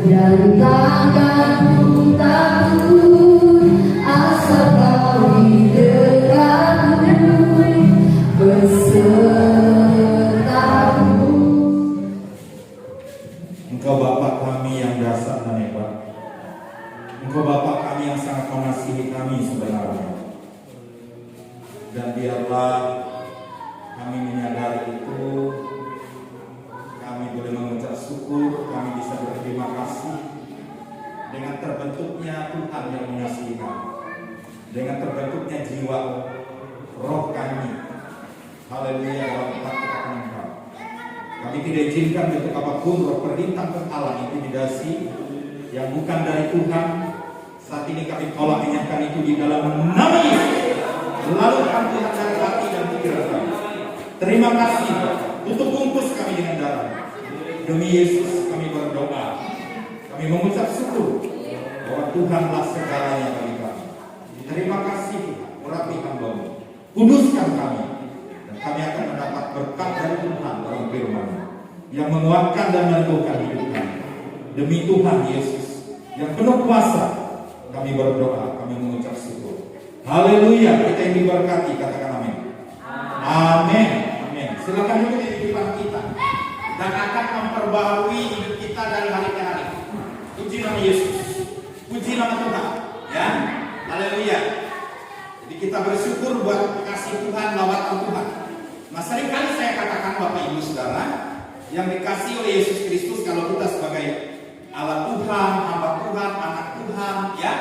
Dan takkan ku takut asal kau di dekatku besertaku. Engkau Bapa kami yang dasar dan hebat. Engkau Bapa kami yang sangat mengasihi kami sebenarnya. Dan biarlah kami menyadari itu, kami boleh mengucap syukur, kami bisa berterima kasih dengan terbentuknya Tuhan yang mengasihi kami, dengan terbentuknya jiwa roh kami. Haleluya, dalam ketaatan Engkau. Kami tidak izinkan untuk apapun roh perintah Allah intimidasi yang bukan dari Tuhan. Saat ini kami tolak menyatakan itu di dalam nama Yesus. Lalu Tuhan dari hati dan pikiran kami. Terima kasih, tutup bungkus kami dengan darah. Demi Yesus kami berdoa. Kami mengucap syukur bahwa Tuhanlah segalanya bagi kami. Terima kasih, urapi hamba-Mu. Kuduskan kami, dan kami akan mendapat berkat dari Tuhan dalam firman yang menguatkan dan meneguhkan hidup kami. Demi Tuhan Yesus yang penuh kuasa, kami berdoa, kami mengucap syukur. Haleluya, kita yang diberkati, katakan amin. Amin. Amin. Silakan duduk di depan kita dan akan memperbaharui hidup kita dari hari ke hari. Puji nama Yesus, puji nama Tuhan, ya. Haleluya. Jadi kita bersyukur buat kasih Tuhan, lawatan Tuhan. Nah, seringkali saya katakan Bapak Ibu Saudara, yang dikasih oleh Yesus Kristus, kalau kita sebagai alat Tuhan, hamba Tuhan, anak Tuhan, ya,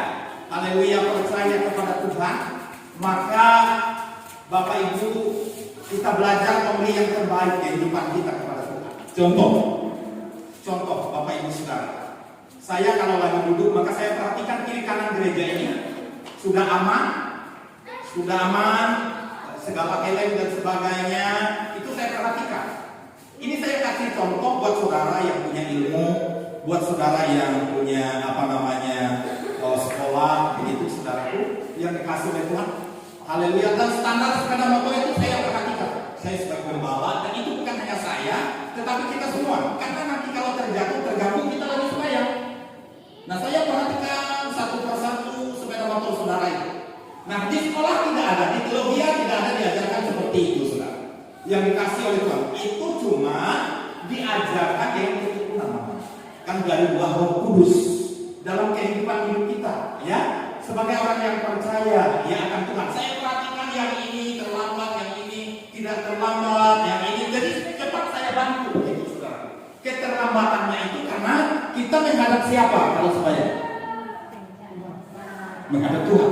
haleluya, percaya kepada Tuhan, maka Bapak Ibu kita belajar memberi yang terbaik kehidupan kita kepada Tuhan. Contoh Bapak Ibu Saudara, saya kalau lagi duduk maka saya perhatikan kiri kanan gereja ini sudah aman, segala keleng dan sebagainya itu saya perhatikan. Ini saya kasih contoh buat saudara yang punya ilmu, buat saudara yang punya sekolah, begitu saudaraku yang dikasih oleh Tuhan. Haleluya. Dan standar sepeda motor itu saya perhatikan. Saya sebagai pembalap, dan itu bukan hanya saya, tetapi kita semua. Karena nanti kalau tergabung kita lagi sembahyang. Nah, saya perhatikan satu persatu sepeda motor saudara itu. Nah, di sekolah tidak ada, di teologi tidak ada diajarkan seperti itu, saudara. Yang dikasih oleh Tuhan itu cuma diajarkan yang Tuhan, kan dari buah Roh Kudus dalam kehidupan hidup kita, ya. Sebagai orang yang percaya, ya, akan Tuhan. Saya perhatikan yang ini terlambat, yang ini tidak terlambat, yang ini jadi cepat saya bantu, gitu, saudara. Keterlambatannya itu karena kita menghadap siapa kalau supaya menghadap Tuhan.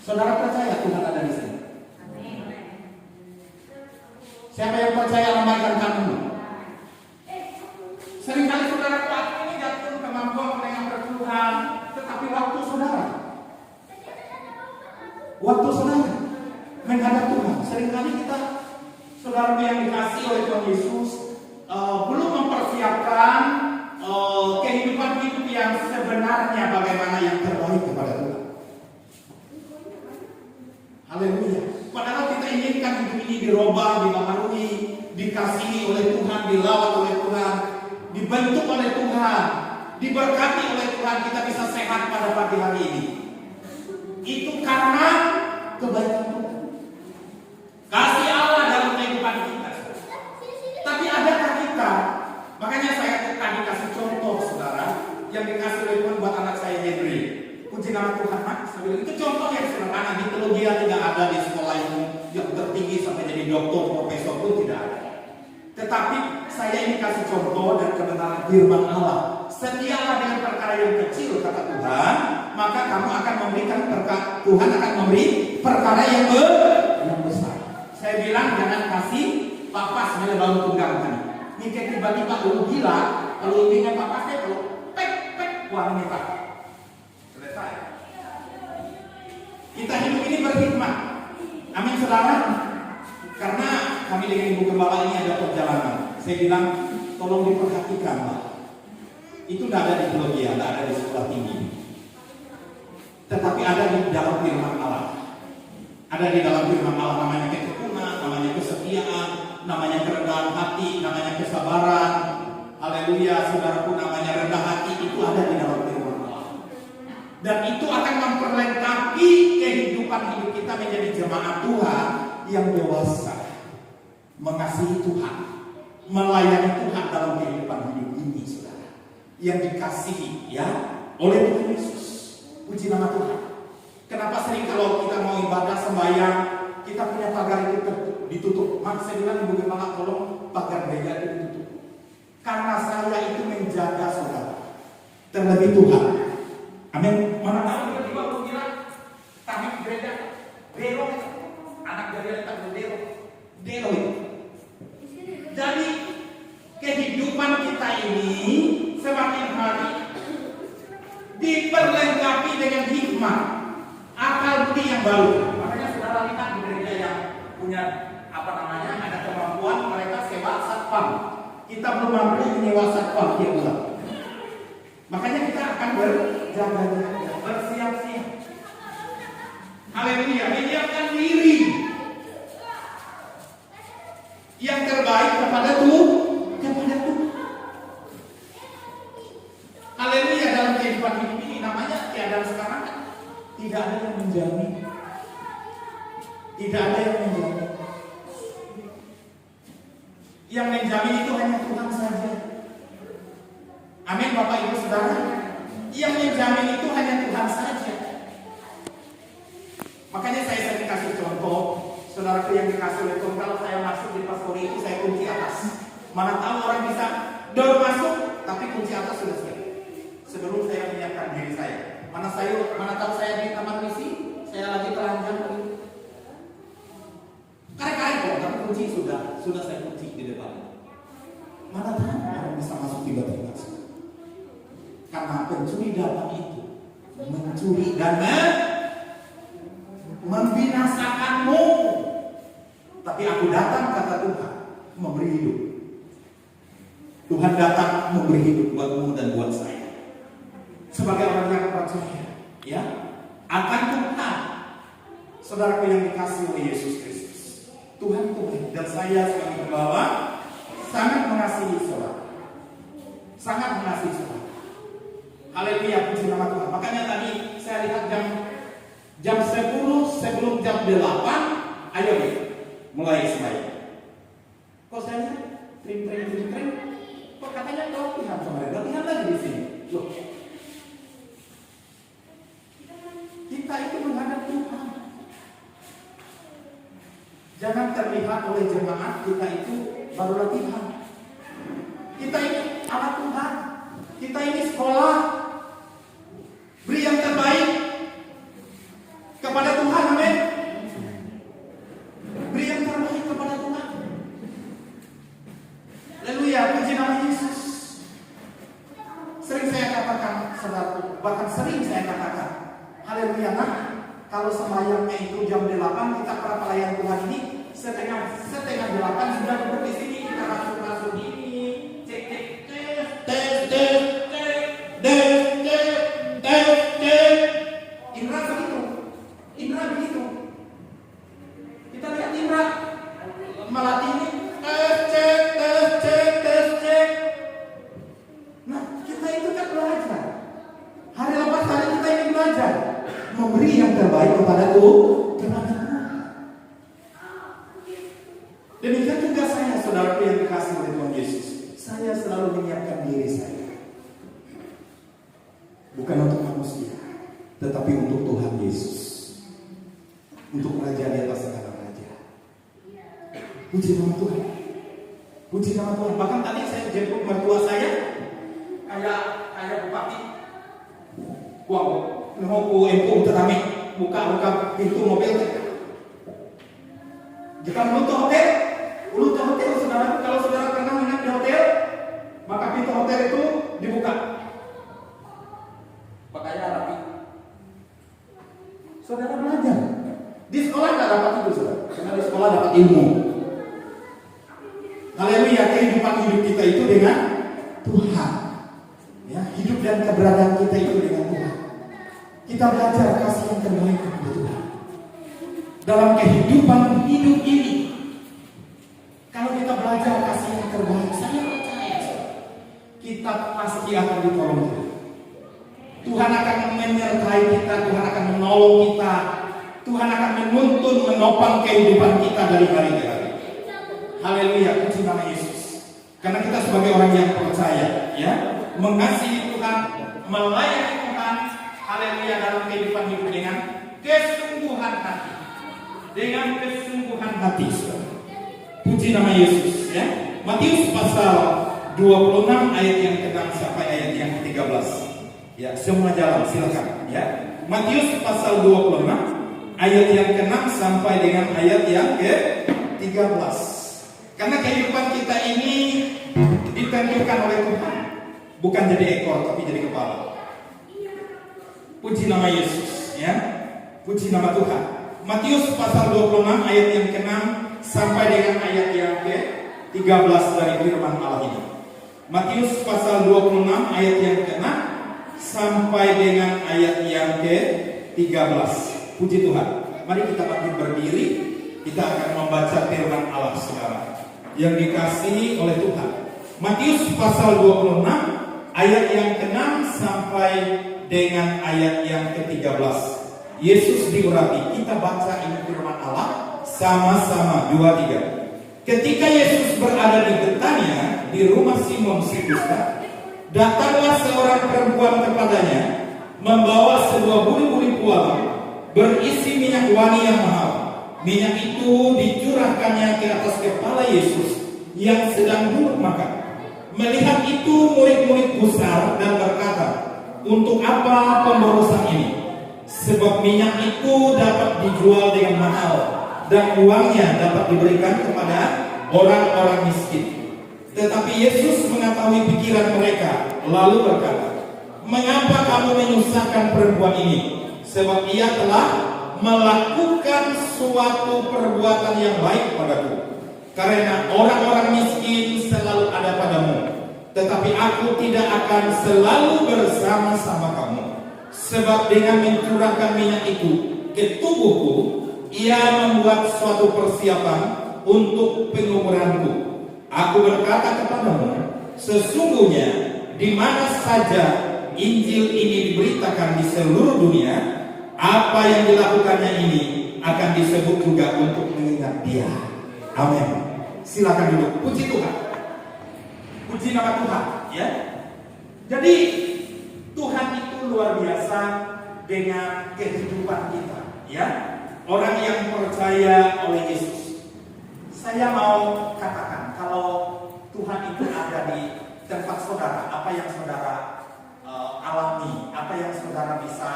Saudara percaya Tuhan ada di sini? Siapa yang percaya lambaikan tanganmu? Seringkali saudara kuat ini jatuh kemampuan mendengar Tuhan, tetapi waktu saudara menghadap Tuhan, seringkali kita, saudara yang dikasih oleh Tuhan Yesus, belum mempersiapkan kehidupan hidup yang sebenarnya bagaimana yang terbaik kepada Tuhan. Haleluya. Padahal kita inginkan hidup ini dirubah, dibaharui, dikasihi oleh Tuhan, dilawat oleh Tuhan, dibentuk oleh Tuhan, diberkati oleh Tuhan, kita bisa sehat pada pagi hari ini. Itu karena kebaikan Tuhan, kasih Allah dalam kehidupan kita. Tapi adakah kita? Makanya saya tadi kasih contoh, saudara, yang dikasih oleh Tuhan buat anak saya Henry. Puji nama Tuhan, itu contoh yang sederhana. Di teologi tidak ada, di sekolah yang tertinggi sampai jadi doktor, profesor pun tidak ada. Tetapi saya ini kasih contoh dan kebenaran firman Allah. Setialah dengan perkara yang kecil, kata Tuhan, maka kamu akan memberikan Tuhan akan memberi perkara yang besar. Saya bilang jangan kasih papas bila baru tunggang kan. Ini kayak tiba-tiba lu gila, kalau ingin papasnya kalau pek uang ini Pak. Selesai. Kita hidup ini berhikmat. Amin saudara. Karena kami dengan Ibu Gembala ini ada perjalanan. Saya bilang tolong diperhatikan Pak. Itu tidak ada di teologi, tidak ada di sekolah tinggi. Tetapi ada di dalam firman Allah. Ada di dalam firman Allah, namanya ketekunan, namanya kesetiaan, namanya kerendahan hati, namanya kesabaran. Haleluya, saudaraku, namanya rendah hati itu ada di dalam firman Allah. Dan itu akan memperlengkapi kehidupan hidup kita menjadi jemaat Tuhan yang dewasa, mengasihi Tuhan, melayani Tuhan dalam kehidupan hidup ini, saudara, yang dikasihi ya oleh Tuhan Yesus. Puji nama Tuhan. Kenapa sering kalau kita mau ibadah sembahyang, kita punya pagar itu ditutup? Maka saya bilang, Ibu Gembala, tolong pagar gereja itu ditutup. Karena saya itu menjaga saudara, terlebih Tuhan. Amin. Mana tahu tiba-tiba aku bilang, kami gereja Dero, anak dari letak Dero itu. Jadi kehidupan kita ini semakin hari diperlengkapi dengan hikmah, akal budi yang baru. Makanya saudara lihat di gereja yang punya ada kemampuan, mereka sewa satpam. Kita belum mampu menyewa satpam tiap bulan. Makanya kita akan berjaga-jaga, bersiap-siap. Haleluya, menyiapkan diri yang terbaik kepada Tuhan. Haleluya, dalam kehidupan hidup ini namanya keadaan sekarang kan tidak ada yang menjamin. Tidak ada yang menjamin. Yang menjamin itu hanya Tuhan saja. Amin, Bapak Ibu Saudara. Yang menjamin itu hanya Tuhan saja. Makanya saya sering kasih contoh, saudaraku yang dikasih oleh Tuhan, kalau saya masuk di pastori itu saya kunci atas. Mana tahu orang bisa door masuk, tapi kunci atas sudah siap. Sebelum saya menyiapkan diri saya. Mana tahu saya di taman misi, saya lagi telanjang lagi. Kare-kare kok, tapi kunci sudah saya kunci di depan. Mana tahu orang bisa masuk tiba-tiba. Karena pencuri datang itu mencuri dan membinasakanmu. Tapi aku datang, kata Tuhan, memberi hidup. Tuhan datang memberi hidup buatmu dan buat saya. Sebagai orang yang percaya, ya, akan Tuhan, saudaraku yang dikasihi oleh Yesus Kristus, Tuhan dan saya sebagai pembawa sangat mengasihi saudara, sangat mengasihi saudara. Haleluya, puji nama Tuhan. Makanya tadi saya lihat jam 10 sebelum jam 8, ayo nih, mulai sembahyang. Kok saya lihat trim, kok katanya latihan kemarin, latihan lagi di sini. Loh, kita itu menghadap Tuhan. Jangan terlihat oleh jemaat kita itu baru latihan. Kita ini anak Tuhan. Kita ini sekolah. Beri yang terbaik kepada Tuhan, amin. Beri yang terbaik kepada Tuhan. Haleluya, puji nama Yesus. Sering saya katakan, saudara, bahkan sering saya katakan, haleluya, nah, kalau sembahyangnya itu jam 8, kita para pelayan Tuhan ini setengah 8 sudah duduk di sini, kita masuk ini, cek tes. Indra begitu. Kita lihat Indra melatih ini, cek. Nah, kita itu kan belajar. Hari lepas hari kita ini belajar memberi yang terbaik kepada Tuhan. Demikian juga saya, saudaraku yang dikasihi oleh Tuhan Yesus. Saya selalu menyiapkan diri saya. Bukan untuk manusia, tetapi untuk Tuhan Yesus. Untuk Raja di atas segala raja. Puji nama Tuhan. Puji nama Tuhan. Bahkan tadi saya jemput mertua saya, kayak bupati. Wow, mau empuk terame, buka pintu mobil. Jika ulun hotel, saudara, kalau saudara pernah menginap di hotel, maka pintu hotel itu dibuka. Pakaian rapi. Saudara belajar. Di sekolah nggak dapat itu, saudara. Karena di sekolah dapat ilmu. Haleluya, kehidupan hidup kita itu dengan Tuhan. Ya, hidup dan keberadaan kita itu dengan Tuhan. Kita belajar kasih yang terbaik kepada Tuhan. Dalam kehidupan hidup ini, kalau kita terbaik. Saya percaya kita pasti akan ditolong Tuhan. Tuhan akan menyertai kita, Tuhan akan menolong kita, Tuhan akan menuntun, menopang kehidupan kita dari hari ke hari. Haleluya, puji nama Yesus. Karena kita sebagai orang yang percaya, ya, mengasihi Tuhan, melayani Tuhan, haleluya, dalam kehidupan hidup dengan kesungguhan hati. Dengan kesungguhan hati. Puji nama Yesus, ya. Matius pasal 26 ayat yang ke-6 sampai ayat yang ke-13. Ya, semua jalan silakan, ya. Matius pasal 26 ayat yang ke-6 sampai dengan ayat yang ke-13. Karena kehidupan kita ini ditentukan oleh Tuhan, bukan jadi ekor tapi jadi kepala. Puji nama Yesus, ya. Puji nama Tuhan. Matius pasal 26 ayat yang ke-6 sampai dengan ayat yang ke-13 dari firman Allah ini. Matius pasal 26 ayat yang ke-6 sampai dengan ayat yang ke-13. Puji Tuhan. Mari kita bangkit berdiri. Kita akan membaca firman Allah sekarang yang dikasihi oleh Tuhan. Matius pasal 26 ayat yang ke-6 sampai dengan ayat yang ke-13. Yesus diurapi. Kita baca ini firman Allah sama-sama 2-3. Ketika Yesus berada di Betania, di rumah Simon si Kusta, datanglah seorang perempuan kepadanya, membawa sebuah buli-buli pualam berisi minyak wangi yang mahal. Minyak itu dicurahkannya ke atas kepala Yesus yang sedang duduk makan. Melihat itu murid-murid gusar dan berkata, untuk apa pemborosan ini? Sebab minyak itu dapat dijual dengan mahal dan uangnya dapat diberikan kepada orang-orang miskin. Tetapi Yesus mengetahui pikiran mereka, lalu berkata, mengapa kamu menyusahkan perempuan ini? Sebab ia telah melakukan suatu perbuatan yang baik padaku. Karena orang-orang miskin selalu ada padamu, tetapi aku tidak akan selalu bersama-sama kamu. Sebab dengan mencurahkan minyak itu ke tubuhku, ia membuat suatu persiapan untuk penguburanku. Aku berkata kepadamu, sesungguhnya di mana saja Injil ini diberitakan di seluruh dunia, apa yang dilakukannya ini akan disebut juga untuk mengingat dia. Amin. Silakan duduk. Puji Tuhan. Puji nama Tuhan, ya. Jadi Tuhan itu luar biasa dengan kehidupan kita, ya. Orang yang percaya oleh Yesus. Saya mau katakan kalau Tuhan itu ada di tempat saudara, apa yang saudara alami, apa yang saudara bisa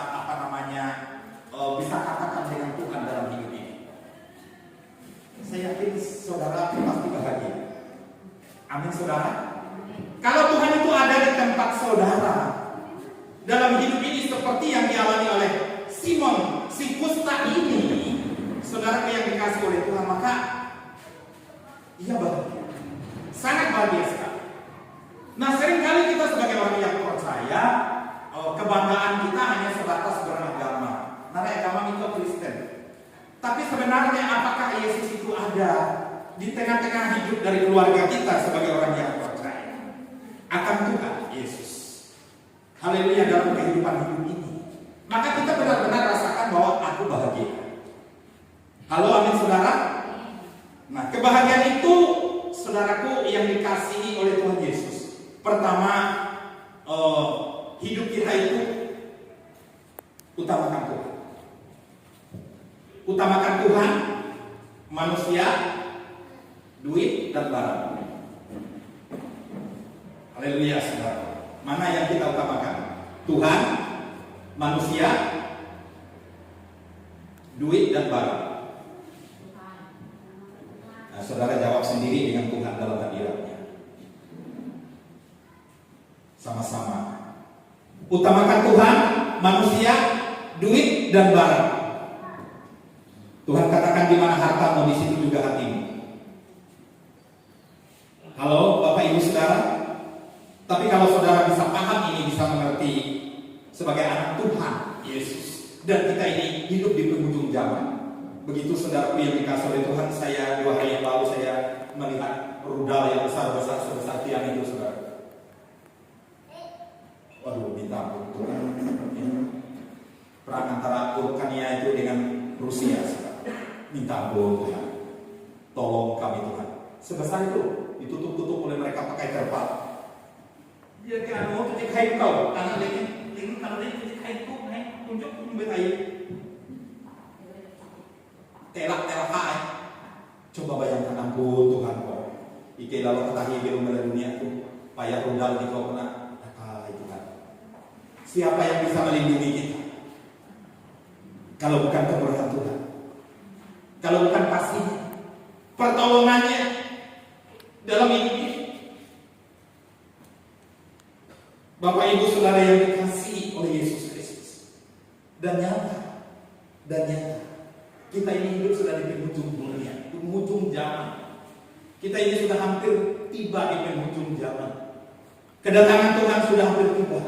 bisa katakan dengan Tuhan dalam hidup ini. Saya yakin saudara pasti bahagia. Amin saudara. Kalau Tuhan itu ada di tempat saudara dalam hidup ini seperti yang dialami oleh Simon si kusta ini, saudara yang dikasih oleh Tuhan, maka ia bahagia, sangat bahagia sekali. Nah, seringkali kita sebagai orang yang percaya, kebanggaan kita hanya sebatas beragama. Nah, agama itu Kristen. Tapi sebenarnya apakah Yesus itu ada di tengah-tengah hidup dari keluarga kita sebagai orang yang percaya akan Tuhan Yesus? Haleluya, dalam kehidupan hidup ini. Maka kita benar-benar rasakan bahwa aku bahagia. Halo, amin saudara. Nah, kebahagiaan itu saudaraku yang dikasihi oleh Tuhan Yesus. Pertama, hidup kita itu utamakan Tuhan. Utamakan Tuhan, manusia, duit, dan barang. Haleluya saudara. Mana yang kita utamakan? Tuhan, manusia, duit, dan barang. Nah, saudara jawab sendiri dengan Tuhan dalam hadiratnya. Sama-sama. Utamakan Tuhan, manusia, duit, dan barang. Tuhan katakan di mana hartamu, di situ juga hatimu. Halo Bapak Ibu Saudara. Tapi kalau saudara bisa paham ini, bisa mengerti sebagai anak Tuhan Yesus, dan kita ini hidup di penghujung zaman. Begitu saudaraku yang dikasih oleh Tuhan, saya 2 hari yang lalu saya melihat rudal yang besar-besar sebesar tiang itu, saudara. Waduh, minta ampun Tuhan. Perang antara Ukraina itu dengan Rusia, saudara. Minta ampun Tuhan. Tolong kami Tuhan. Sebesar itu ditutup-tutup oleh mereka pakai terpal. Dia kan mau tutup kain kau, karena kalau dia tutup kain kau, tunjuk berai. Telak hai. Coba bayangkan ampun Tuhan kau. Ike lalu ketahui belum pada dunia itu payah rudal di kau kena. Siapa yang bisa melindungi kita? Kalau bukan kemurahan Tuhan, kalau bukan kasih-Nya, pertolongannya dalam hidup ini. Bapak Ibu Saudara yang dikasihi oleh Yesus Kristus, dan nyata, kita ini hidup sudah di penghujung dunia, di penghujung zaman. Kita ini sudah hampir tiba di penghujung zaman. Kedatangan Tuhan sudah hampir tiba.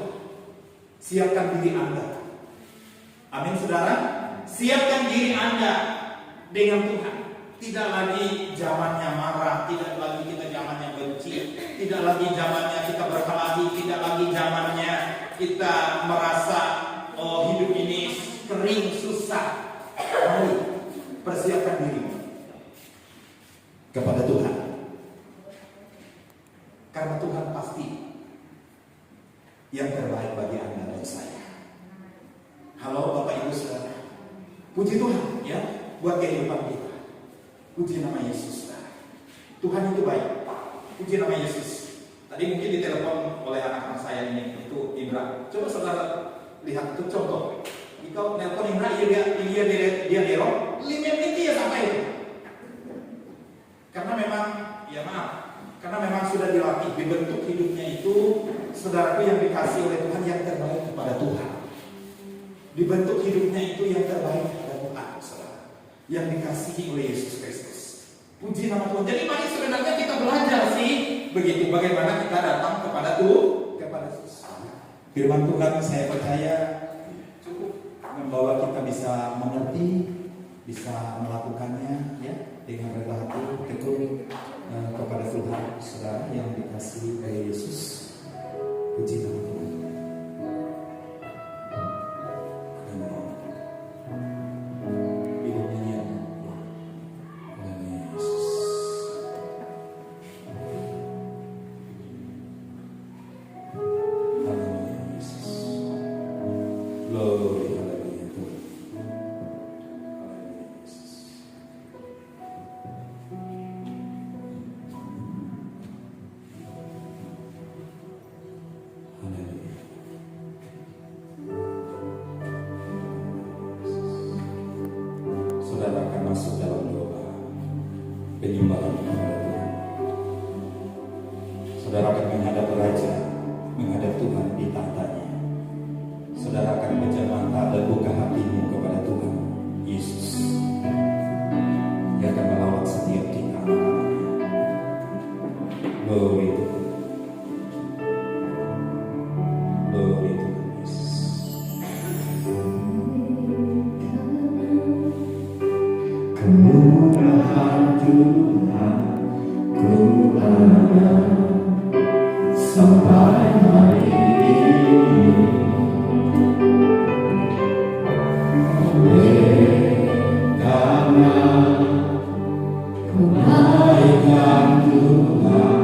Siapkan diri Anda. Amin saudara. Siapkan diri Anda dengan Tuhan. Tidak lagi zamannya marah, tidak lagi kita zamannya benci, tidak lagi zamannya kita berkelahi, tidak lagi zamannya kita merasa hidup ini kering, susah. Mari persiapkan diri kepada Tuhan. Karena Tuhan pasti yang terbaik bagi Anda dan saya. Halo Bapak Ibu Saudara. Puji Tuhan ya buat kehidupan kita. Puji nama Yesus. Tuhan itu baik. Puji nama Yesus. Tadi mungkin ditelepon oleh anak-anak saya ini, itu Indra. Coba saudara lihat itu contoh. Jika nelpon Indra, dia derong, 5 menit ya sampai. Karena memang, ya maaf, karena memang sudah dilatih, dibentuk hidupnya itu, saudaraku yang dikasih oleh Tuhan yang terbaik kepada Tuhan. Dibentuk hidupnya itu yang terbaik kepada Tuhan, saudara. Yang dikasihi oleh Yesus Kristus. Puji nama Tuhan. Jadi mari sebenarnya kita belajar sih begitu bagaimana kita datang kepada Tuhan, kepada Yesus. Firman Tuhan saya percaya cukup membawa kita bisa mengerti, bisa melakukannya ya dengan rela hati tekun kepada Tuhan, saudara yang dikasihi oleh Yesus. Puji nama Tuhan. Saudara akan masuk dalam doa penyembahan kepada Tuhan. Saudara akan menghadap Raja, menghadap Tuhan di tahtanya. Saudara akan berjamaah dan buka hatimu kepada Tuhan Yesus. Dia akan melawat setiap kita. Glory to God. Glory to God. Kemurahan Tuhan ku ada sampai hari ini. Karena kebaikan Tuhan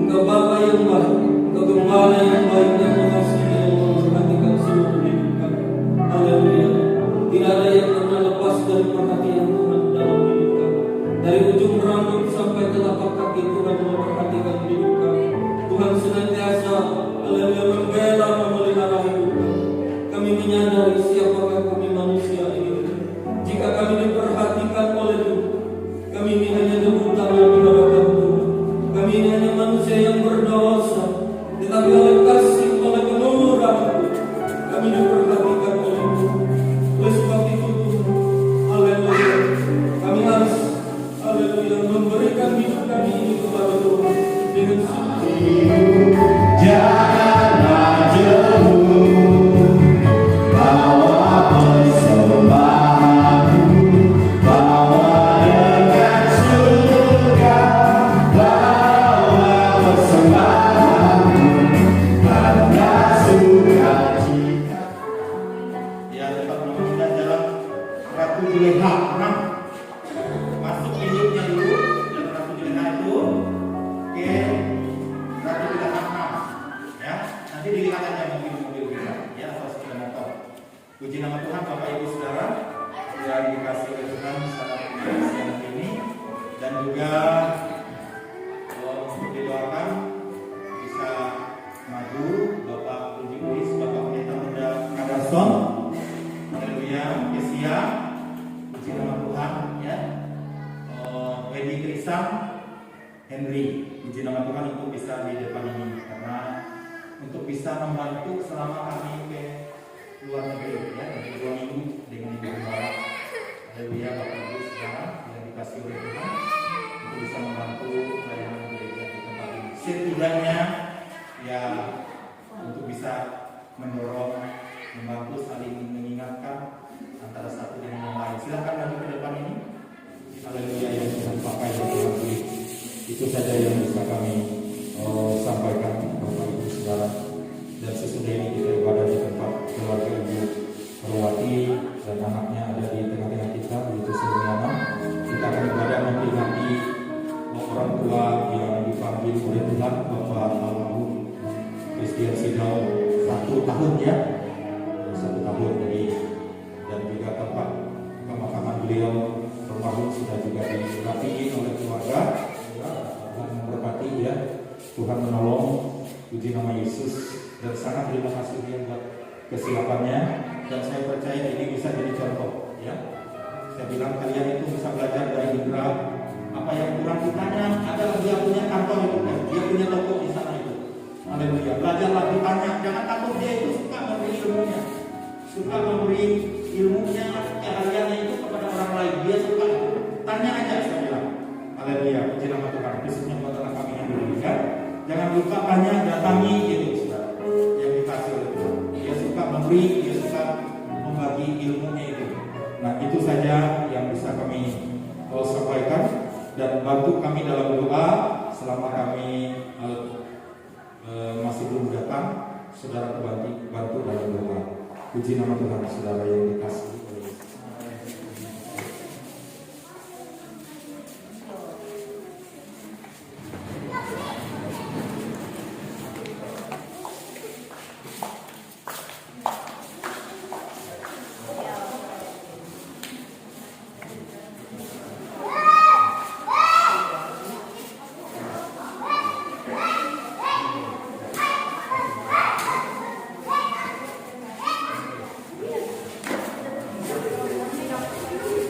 Engkau Bapa yang baik, Engkau Gembala yang baik dan mengasihi yang memperhatikan seluruh hidup kami. Haleluya. Tidak ada yang pernah lepas dari perhatian Tuhan dalam hidup kami. Dari ujung rambut sampai telapak kaki Tuhan memperhatikan hidup kami. Tuhan senantiasa haleluya membela memelihara hidup kami. Kami menyadari siapakah kami manusia ini. Jika kami diperhatikan oleh Tuhan, kami ini hanya debu tangan di hadapan Tuhan. Kami ini hanya manusia yang berdosa, tetapi oleh kasih, oleh kemurahan kami diperhatikan oleh Tuhan. Oleh sebab itu Tuhan, haleluya, kami harus haleluya memberikan hidup kami ini kepada Tuhan dengan sungguh. Janganlah jauh bawa persembahanku, bawa dengan surga, bawa persembahanku karena sukacita. Ya, tetap melanjutkan dalam Ratu Juleha 6. Masuk hidupnya dulu dalam Ratu Juleha itu. Oke, Ratu Juleha 6. Ya, nanti dilihat aja mobil-mobil kita, ya, atau sepeda motor. Puji nama Tuhan, Bapak Ibu Saudara, sudah dikasih oleh Tuhan saat siang ini, dan juga untuk didoakan bisa maju Bapak Puji Kuis, Bapak Pendeta Muda Kadarson, haleluya, Kesia, puji nama Tuhan, ya, Edi Krisam, Henry, puji nama Tuhan untuk bisa di depan ini, karena untuk bisa membantu selama kami ke luar negeri, ya, untuk 2 minggu dengan Ibu Gembala. Haleluya, Bapak Ibu Saudara yang dikasih oleh Tuhan untuk bisa membantu pelayanan gereja di tempat ini. Setidaknya ya untuk bisa mendorong, membantu saling mengingatkan antara satu dengan yang lain. Silakan maju ke depan ini. Haleluya, yang Tuhan pakai dan Tuhan pilih. Itu saja yang bisa kami sampaikan Bapak Ibu Saudara. Dan sesudah ini kita ibadah di tempat keluarga Ibu Perwati dan anaknya ada di tengah-tengah kita, yaitu Suryana. Kita akan ibadah memperingati orang tua yang dipanggil oleh Tuhan, Bapak almarhum Christian Sidau 1 tahun, ya, 1 tahun. Jadi dan juga tempat pemakaman beliau almarhum sudah juga dirapiin oleh keluarga. Tuhan memberkati, ya, Tuhan menolong, puji nama Yesus. Dan sangat terima kasih dia buat kesiapannya, dan saya percaya ini bisa jadi contoh, ya. Saya bilang kalian itu bisa belajar dari Indra. Apa yang kurang ditanya adalah dia punya kantor itu, kan, dia punya toko di sana itu. Haleluya, belajarlah, ditanya, jangan takut. Dia itu suka memberi ilmunya, suka memberi ilmunya, keahliannya itu kepada orang lain. Dia suka, tanya aja, saya bilang. Haleluya, puji nama Tuhan. Khususnya buat anak kami yang dulu, ya. Jangan lupa tanya, datangi, gitu, saudara, yang dikasih oleh Tuhan. Dia suka memberi, dia suka membagi ilmunya itu. Nah, itu saja yang bisa kami sampaikan, dan bantu kami dalam doa selama kami masih belum datang. Saudara bantu dalam doa. Puji nama Tuhan, saudara yang dikasih.